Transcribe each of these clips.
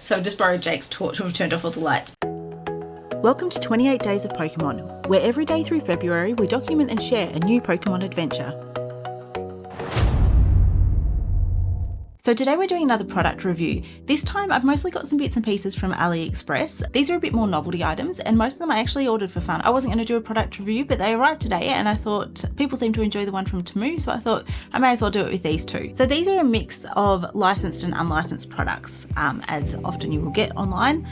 So I've just borrowed Jake's torch and we've turned off all the lights. Welcome to 28 Days of Pokemon, where every day through February we document and share a new Pokemon adventure. So today we're doing another product review. This time I've mostly got some bits and pieces from AliExpress. These are a bit more novelty items and most of them I actually ordered for fun. I wasn't going to do a product review, but they arrived today and I thought people seem to enjoy the one from Temu, so I thought I may as well do it with these two. So these are a mix of licensed and unlicensed products, as often you will get online.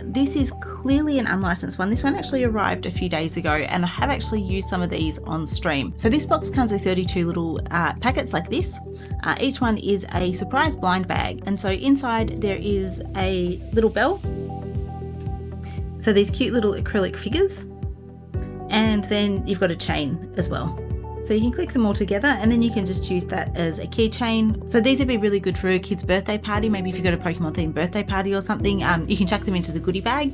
This is clearly an unlicensed one. This one actually arrived a few days ago and I have actually used some of these on stream. So this box comes with 32 little packets like this. Each one is a surprise blind bag, and so inside there is a little bell, so these cute little acrylic figures, and then you've got a chain as well. So you can click them all together and then you can just use that as a keychain. So these would be really good for a kid's birthday party. Maybe if you've got a Pokemon themed birthday party or something, you can chuck them into the goodie bag.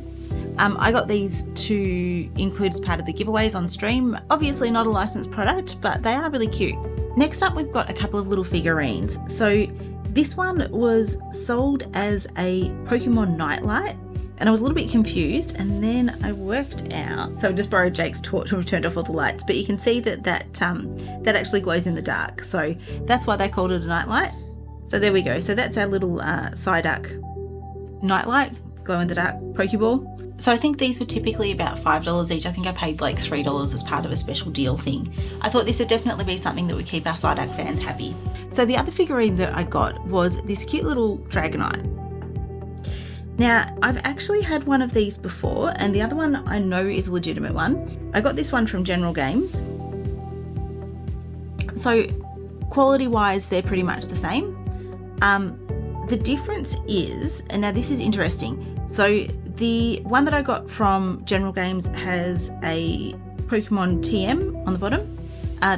I got these to include as part of the giveaways on stream. Obviously not a licensed product, but they are really cute. Next up, we've got a couple of little figurines. So this one was sold as a Pokemon nightlight, and I was a little bit confused, and then I worked out. So I just borrowed Jake's torch and we've turned off all the lights, but you can see that actually glows in the dark. So that's why they called it a nightlight. So there we go. So that's our little Psyduck nightlight, glow in the dark Pokeball. So I think these were typically about $5 each. I think I paid like $3 as part of a special deal thing. I thought this would definitely be something that would keep our Psyduck fans happy. So the other figurine that I got was this cute little Dragonite. Now, I've actually had one of these before, and the other one I know is a legitimate one. I got this one from General Games. So quality-wise, they're pretty much the same. The difference is, and now this is interesting, so the one that I got from General Games has a Pokemon TM on the bottom.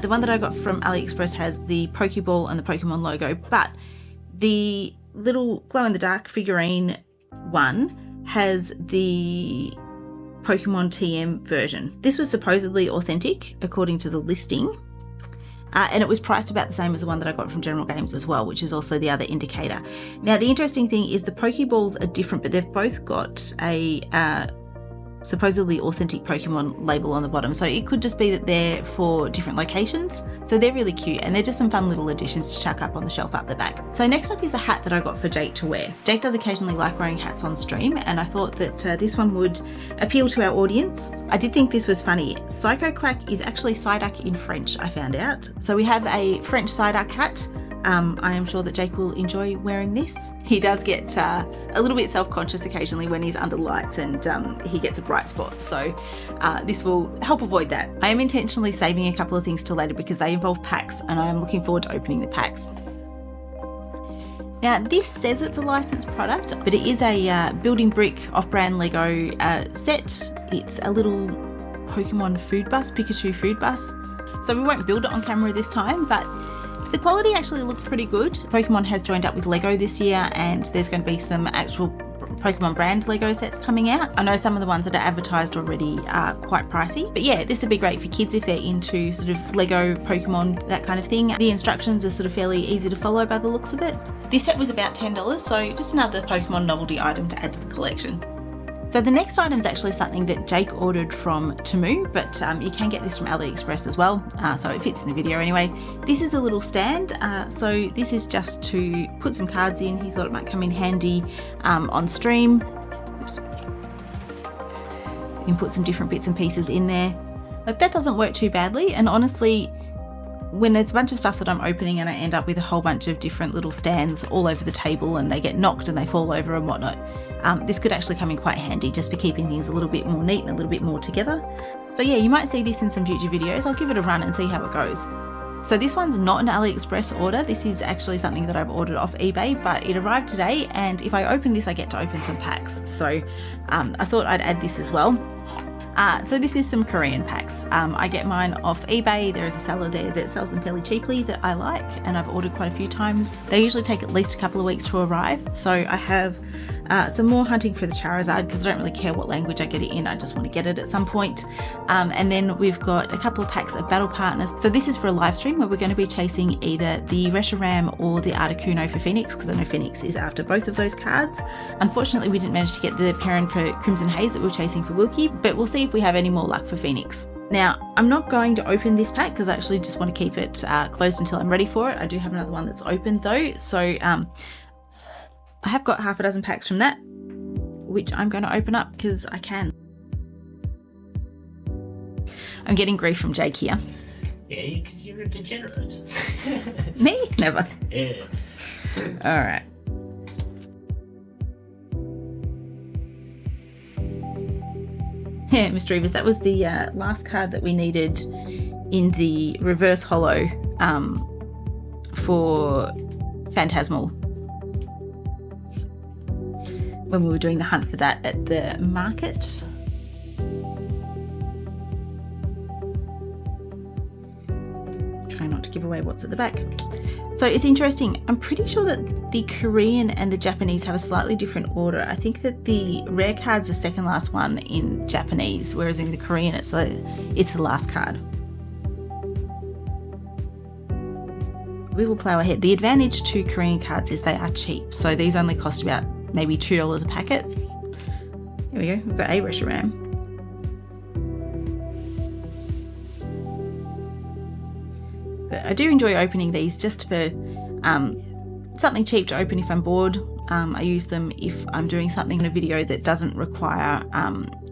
The one that I got from AliExpress has the Pokeball and the Pokemon logo, but the little glow-in-the-dark figurine one has the Pokemon TM version. This was supposedly authentic according to the listing. And it was priced about the same as the one that I got from General Games as well, which is also the other indicator. Now, the interesting thing is the Pokeballs are different, but they've both got a supposedly authentic Pokemon label on the bottom. So it could just be that they're for different locations. So they're really cute and they're just some fun little additions to chuck up on the shelf up the back. So next up is a hat that I got for Jake to wear. Jake does occasionally like wearing hats on stream, and I thought that this one would appeal to our audience. I did think this was funny. Psycho Quack is actually Psyduck in French, I found out. So we have a French Psyduck hat. I am sure that Jake will enjoy wearing this. He does get a little bit self-conscious occasionally when he's under lights and he gets a bright spot, so this will help avoid that. I am intentionally saving a couple of things till later because they involve packs and I am looking forward to opening the packs. Now, this says it's a licensed product, but it is a building brick off-brand Lego set. It's a little Pokemon food bus, Pikachu food bus. So we won't build it on camera this time, but the quality actually looks pretty good. Pokemon has joined up with Lego this year and there's going to be some actual Pokemon brand Lego sets coming out. I know some of the ones that are advertised already are quite pricey, but yeah, this would be great for kids if they're into sort of Lego, Pokemon, that kind of thing. The instructions are sort of fairly easy to follow by the looks of it. This set was about $10, so just another Pokemon novelty item to add to the collection. So the next item is actually something that Jake ordered from Temu, but you can get this from AliExpress as well, so it fits in the video anyway. This is a little stand, so this is just to put some cards in. He thought it might come in handy on stream. Oops. You can put some different bits and pieces in there. Like, that doesn't work too badly, and honestly, when there's a bunch of stuff that I'm opening and I end up with a whole bunch of different little stands all over the table and they get knocked and they fall over and whatnot, this could actually come in quite handy just for keeping things a little bit more neat and a little bit more together. So yeah, you might see this in some future videos. I'll give it a run and see how it goes. So this one's not an AliExpress order. This is actually something that I've ordered off eBay, but it arrived today, and if I open this, I get to open some packs. So I thought I'd add this as well. So this is some Korean packs. I get mine off eBay. There is a seller there that sells them fairly cheaply that I like, and I've ordered quite a few times. They usually take at least a couple of weeks to arrive. So I have Some more hunting for the Charizard because I don't really care what language I get it in, I just want to get it at some point. And then we've got a couple of packs of battle partners. So this is for a live stream where we're going to be chasing either the Reshiram or the Articuno for Phoenix, because I know Phoenix is after both of those cards. Unfortunately, we didn't manage to get the Perrin for Crimson Haze that we were chasing for Wilkie, but we'll see if we have any more luck for Phoenix. Now, I'm not going to open this pack because I actually just want to keep it closed until I'm ready for it. I do have another one that's open though, so I have got half a dozen packs from that, which I'm going to open up because I can. I'm getting grief from Jake here. Yeah, because you're a degenerate. Me? Never. Yeah. All right. Yeah, Mr. Reavers, that was the last card that we needed in the reverse holo for Phantasmal, when we were doing the hunt for that at the market. Try not to give away what's at the back. So it's interesting. I'm pretty sure that the Korean and the Japanese have a slightly different order. I think that the rare card's the second last one in Japanese, whereas in the Korean it's the last card. We will plow ahead. The advantage to Korean cards is they are cheap. So these only cost about maybe $2 a packet. Here we go. We've got a Reshiram. But I do enjoy opening these just for something cheap to open if I'm bored. I use them if I'm doing something in a video that doesn't require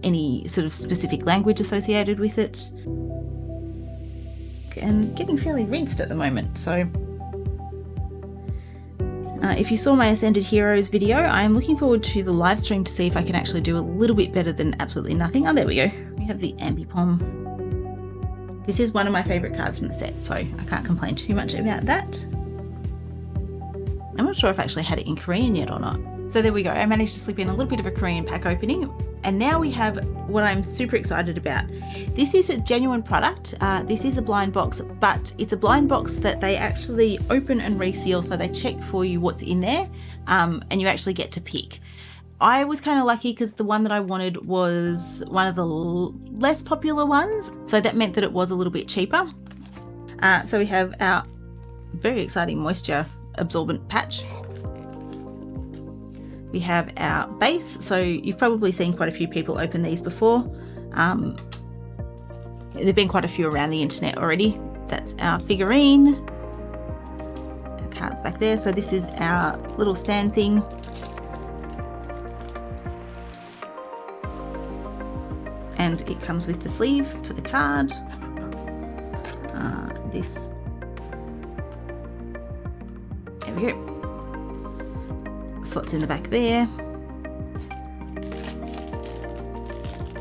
any sort of specific language associated with it. And getting fairly rinsed at the moment, so if you saw my Ascended Heroes video, I am looking forward to the live stream to see if I can actually do a little bit better than absolutely nothing. Oh, there we go. We have the Ambipom. This is one of my favourite cards from the set, so I can't complain too much about that. I'm not sure if I actually had it in Korean yet or not. So there we go. I managed to slip in a little bit of a Korean pack opening. And now we have what I'm super excited about. This is a genuine product. This is a blind box, but it's a blind box that they actually open and reseal. So they check for you what's in there, and you actually get to pick. I was kind of lucky because the one that I wanted was one of the less popular ones. So that meant that it was a little bit cheaper. So we have our very exciting moisture absorbent patch. We have our base, so you've probably seen quite a few people open these before. There've been quite a few around the internet already. That's our figurine. Our cards back there. So this is our little stand thing. And it comes with the sleeve for the card. This. There we go. Slots in the back there.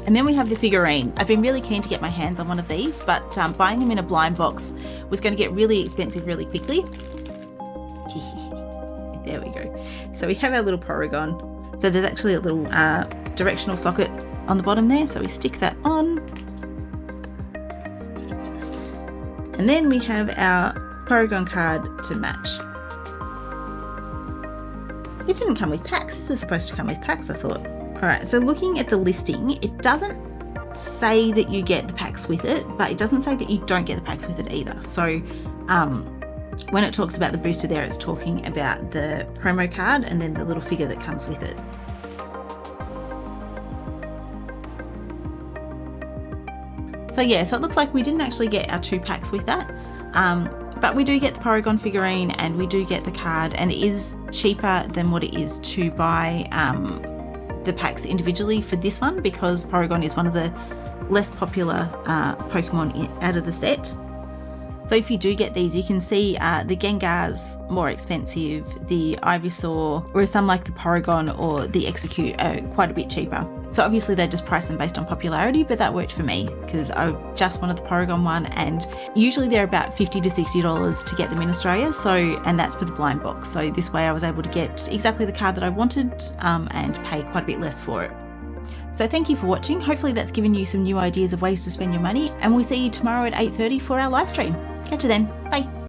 And then we have the figurine. I've been really keen to get my hands on one of these, but buying them in a blind box was going to get really expensive really quickly. There we go. So we have our little Porygon. So there's actually a little directional socket on the bottom there, so we stick that on. And then we have our Porygon card to match. It didn't come with packs. This was supposed to come with packs, I thought. Alright, so looking at the listing, it doesn't say that you get the packs with it, but it doesn't say that you don't get the packs with it either. So when it talks about the booster there, it's talking about the promo card and then the little figure that comes with it. So yeah, so it looks like we didn't actually get our 2 packs with that. But we do get the Porygon figurine and we do get the card, and it is cheaper than what it is to buy the packs individually for this one, because Porygon is one of the less popular Pokemon out of the set. So if you do get these, you can see the Gengar's more expensive, the Ivysaur, whereas some like the Porygon or the Execute are quite a bit cheaper. So obviously they just price them based on popularity, but that worked for me because I just wanted the Porygon one, and usually they're about $50 to $60 to get them in Australia. So, and that's for the blind box. So this way I was able to get exactly the card that I wanted and pay quite a bit less for it. So thank you for watching. Hopefully that's given you some new ideas of ways to spend your money, and we'll see you tomorrow at 8:30 for our live stream. Catch you then. Bye.